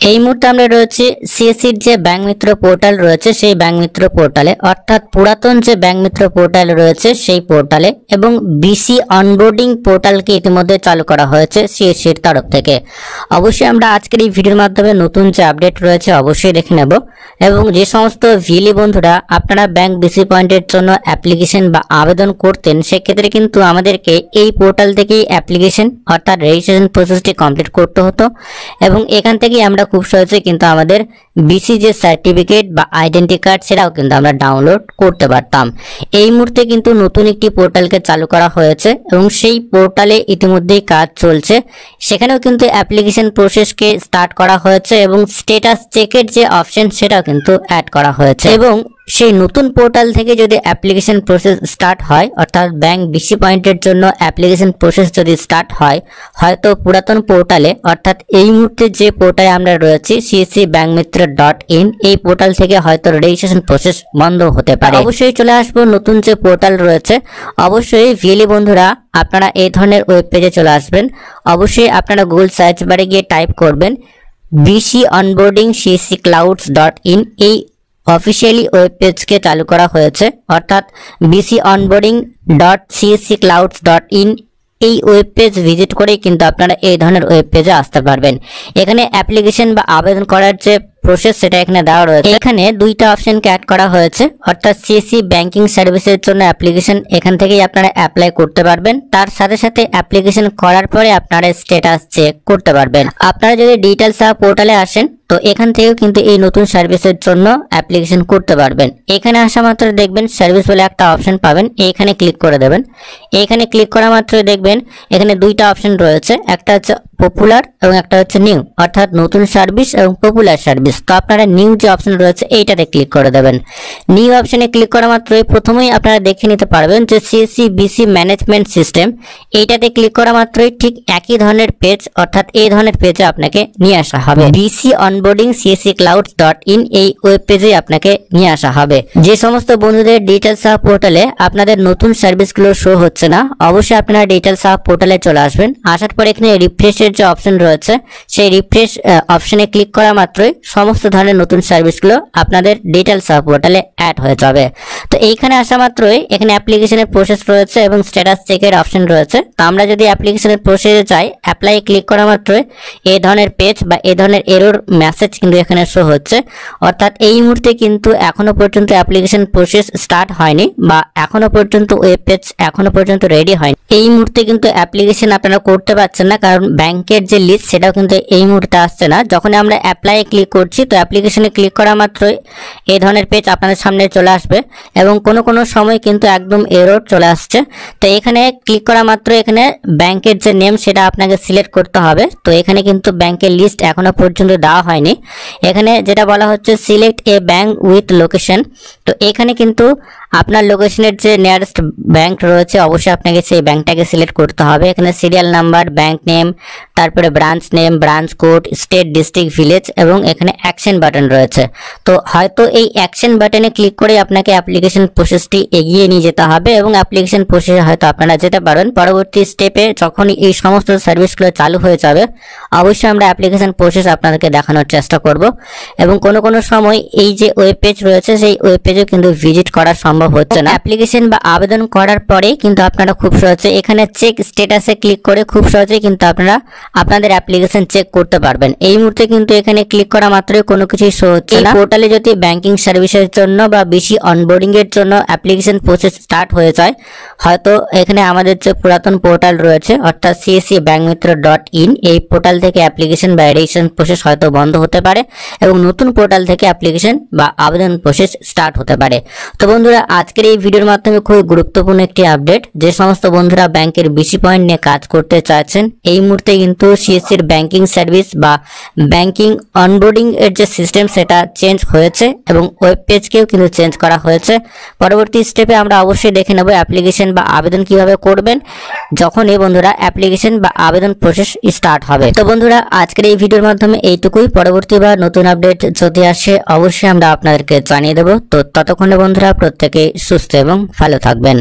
এই মুহূর্তে আমরা রয়েছে সিএসসির যে ব্যাংক মিত্র পোর্টাল রয়েছে সেই ব্যাংক মিত্র পোর্টালে, অর্থাৎ পুরাতন যে ব্যাংক মিত্র পোর্টাল রয়েছে সেই পোর্টালে, এবং বিসি অনবোর্ডিং পোর্টালকে ইতিমধ্যে চালু করা হয়েছে সিএসসির তরফ থেকে। অবশ্যই আমরা আজকের এই ভিডিওর মাধ্যমে নতুন যে আপডেট রয়েছে অবশ্যই দেখে নেব, এবং যে সমস্ত ভিএলই বন্ধুরা আপনারা ব্যাংক বিসি পয়েন্টের জন্য অ্যাপ্লিকেশন বা আবেদন করতেন, সেক্ষেত্রে কিন্তু আমাদেরকে এই পোর্টাল থেকেই অ্যাপ্লিকেশন অর্থাৎ রেজিস্ট্রেশন প্রসেসটি কমপ্লিট করতে হতো, এবং এখান থেকেই আমরা খুব সহজে কিন্তু আমাদের বিসি যে সার্টিফিকেট বা আইডেন্টি কার্ড সেটাও কিন্তু আমরা ডাউনলোড করতে পারতাম। এই মুহূর্তে কিন্তু নতুন একটি পোর্টালকে চালু করা হয়েছে এবং সেই পোর্টালে ইতিমধ্যেই কাজ চলছে। সেখানেও কিন্তু অ্যাপ্লিকেশন প্রসেসকে স্টার্ট করা হয়েছে এবং স্ট্যাটাস চেকের যে অপশন সেটাও কিন্তু অ্যাড করা হয়েছে। এবং সেই নতুন পোর্টাল থেকে যদি অ্যাপ্লিকেশন প্রসেস স্টার্ট হয়, অর্থাৎ ব্যাংক বিসি পয়েন্টের জন্য অ্যাপ্লিকেশন প্রসেস যদি স্টার্ট হয়, হয়তো পুরাতন পোর্টালে অর্থাৎ এই মুহূর্তে যে পোর্টালে আমরা রয়েছি cscbankmitra.in, এই পোর্টাল থেকে হয়তো রেজিস্ট্রেশন প্রসেস বন্ধ হতে পারে। অবশ্যই চলে আসবো নতুন যে পোর্টাল রয়েছে। অবশ্যই ভিএলই বন্ধুরা আপনারা এই ধরনের ওয়েব পেজে চলে আসবেন। অবশ্যই আপনারা গুগল সার্চ বারে গিয়ে টাইপ করবেন বিসি অনবোর্ডিং cscclouds.in। এই অফিসিয়ালি ওয়েব পেজকে চালু করা হয়েছে, অর্থাৎ bconboarding.cscclouds.in। এই ওয়েব পেজ ভিজিট করেই কিন্তু আপনারা এই ধরনের ওয়েব পেজে আসতে পারবেন। এখানে অ্যাপ্লিকেশন বা আবেদন করার যে প্রসেস সেটা এখানে দেওয়া রয়েছে। এখানে দুইটা অপশনকে অ্যাড করা হয়েছে, অর্থাৎ সিএসসি ব্যাংকিং সার্ভিসের জন্য অ্যাপ্লিকেশন এখান থেকেই আপনারা অ্যাপ্লাই করতে পারবেন। তার সাথে সাথে অ্যাপ্লিকেশন করার পরে আপনারা স্ট্যাটাস চেক করতে পারবেন। আপনারা যদি ডিজিটাল সাহ পোর্টালে আসেন তো এখান থেকেও কিন্তু এই নতুন সার্ভিসের জন্য অ্যাপ্লিকেশন করতে পারবেন। এখানে আসা মাত্র দেখবেন সার্ভিস বলে একটা অপশন পাবেন, এইখানে ক্লিক করে দেবেন। এইখানে ক্লিক করা মাত্র দেখবেন এখানে দুইটা অপশন রয়েছে, একটা হচ্ছে পপুলার এবং একটা হচ্ছে নিউ, অর্থাৎ নতুন সার্ভিস এবং পপুলার সার্ভিস। তো আপনারা নিউ যে অপশন রয়েছে এইটাতে ক্লিক করে দেবেন। নিউ অপশনে ক্লিক করা মাত্রই প্রথমেই আপনারা দেখে নিতে পারবেন যে সিএসসি বিসি ম্যানেজমেন্ট সিস্টেম, এইটাতে ক্লিক করা মাত্রই ঠিক একই ধরনের পেজ, অর্থাৎ এই ধরনের পেজে আপনাকে নিয়ে আসা হবে। বিসি অনবোর্ডিং cscclouds.in এই ওয়েব পেজে আপনাকে নিয়ে আসা হবে। যে সমস্ত বন্ধুদের ডিজিটাল সাহ পোর্টালে আপনাদের নতুন সার্ভিসগুলো শো হচ্ছে না, অবশ্যই আপনারা ডিজিটাল সাহ পোর্টালে চলে আসবেন। আসার পর এখানে রিফ্রেশের যে অপশন রয়েছে সেই রিফ্রেশ অপশনে ক্লিক করা মাত্রই সমস্ত ধরনের নতুন সার্ভিসগুলো আপনাদের ডিজিটাল সাহ পোর্টালে অ্যাড হয়ে যাবে। তো এইখানে আসা মাত্রই এখানে অ্যাপ্লিকেশনের প্রসেস রয়েছে এবং স্ট্যাটাস চেকের অপশন রয়েছে। তো আমরা যদি অ্যাপ্লিকেশনের প্রসেসে যাই, অ্যাপ্লাই ক্লিক করা মাত্রই এই ধরনের পেজ বা এই ধরনের এরর মেসেজ কিন্তু এখানে শো হচ্ছে, অর্থাৎ এই মুহূর্তে কিন্তু এখনো পর্যন্ত অ্যাপ্লিকেশন প্রসেস স্টার্ট হয়নি বা এখনো পর্যন্ত ওয়েব পেজ এখনো পর্যন্ত রেডি হয়নি। এই মুহূর্তে কিন্তু অ্যাপ্লিকেশন আপনারা করতে পারছেন না, কারণ ব্যাংকের যে লিস্ট সেটাও কিন্তু এই মুহূর্তে আসছে না। যখন আমরা অ্যাপ্লাই ক্লিক করছি তো অ্যাপ্লিকেশনে ক্লিক করা মাত্রই এই ধরনের পেজ আপনাদের সামনে চলে আসবে এবং কোনো সময় কিন্তু একদম এরর চলে আসছে। তো এখানে ক্লিক করা মাত্র এখানে ব্যাংকের যে নেম সেটা আপনাকে সিলেক্ট করতে হবে। তো এখানে কিন্তু ব্যাংকের লিস্ট এখনো পর্যন্ত দেওয়া হয়নি। এখানে যেটা বলা হচ্ছে select A bank with location. তো এখানে কিন্তু আপনার লোকেশনের যে নিয়ারেস্ট ব্যাংক রয়েছে অবশ্যই আপনাকে সেই ব্যাংকটাকে সিলেক্ট করতে হবে। এখানে সিরিয়াল নাম্বার, ব্যাংক নেম, তারপরে branch name, branch code, state, district, village এবং এখানে অ্যাকশন বাটন রয়েছে। তো হয়তো এই অ্যাকশন বাটনে ক্লিক করে আপনাকে অ্যাপ্লিকেশন প্রসেসটি এগিয়ে নিয়ে যেতে হবে এবং অ্যাপ্লিকেশন প্রসেসে হয়তো আপনারা যেতে পারবেন। পরবর্তী স্টেপে যখন এই সমস্ত সার্ভিসগুলো চালু হয়ে যাবে অবশ্যই আমরা অ্যাপ্লিকেশন প্রসেস আপনাদেরকে দেখানোর চেষ্টা করব, এবং কোনো সময় এই যে ওয়েব পেজ রয়েছে সেই ওয়েব পেজও কিন্তু ভিজিট করা সম্ভব হচ্ছে না। অ্যাপ্লিকেশন বা আবেদন করার পরে কিন্তু আপনারা খুব সহজে এখানে চেক স্ট্যাটাসে ক্লিক করে খুব সহজেই কিন্তু আপনারা আপনাদের অ্যাপ্লিকেশন চেক করতে পারবেন। এই মুহূর্তে কিন্তু এখানে ক্লিক করা মাত্রই কোনো কিছুই শো হচ্ছে না। পোর্টালে যদি ব্যাংকিং সার্ভিসের জন্য বা বিসি অনবোর্ডিং এর জন্য অ্যাপ্লিকেশন প্রসেস স্টার্ট হয়ে যায়, হয়তো এখানে আমাদের যে পুরাতন পোর্টাল রয়েছে অর্থাৎ cscbankmitra.in এই পোর্টাল থেকে অ্যাপ্লিকেশন বা রেজিস্ট্রেশন প্রসেস হয়তো বন্ধ হতে পারে এবং নতুন পোর্টাল থেকে অ্যাপ্লিকেশন বা আবেদন প্রসেস স্টার্ট হতে পারে। তো বন্ধুরা আজকের এই ভিডিওর মাধ্যমে খুবই গুরুত্বপূর্ণ একটি আপডেট, যে সমস্ত বন্ধুরা ব্যাংকের বিসি পয়েন্ট নিয়ে কাজ করতে চাচ্ছেন এই মুহূর্তে কিন্তু সিএসসির ব্যাংকিং সার্ভিস বা ব্যাংকিং অনবোর্ডিং এর যে সিস্টেম সেটা চেঞ্জ হয়েছে এবং ওয়েব পেজকেও কিন্তু চেঞ্জ করা হয়েছে। পরবর্তী স্টেপে আমরা অবশ্যই দেখে নেব অ্যাপ্লিকেশন বা আবেদন কিভাবে করবেন যখন এই বন্ধুরা অ্যাপ্লিকেশন বা আবেদন প্রসেস স্টার্ট হবে। তো বন্ধুরা আজকের এই ভিডিওর মাধ্যমে এইটুকুই। পরবর্তীবার নতুন আপডেট যদি আসে অবশ্যই আমরা আপনাদেরকে জানিয়ে দেব। তো ততক্ষণে বন্ধুরা প্রত্যেকে সুস্থ এবং ভালো থাকবেন।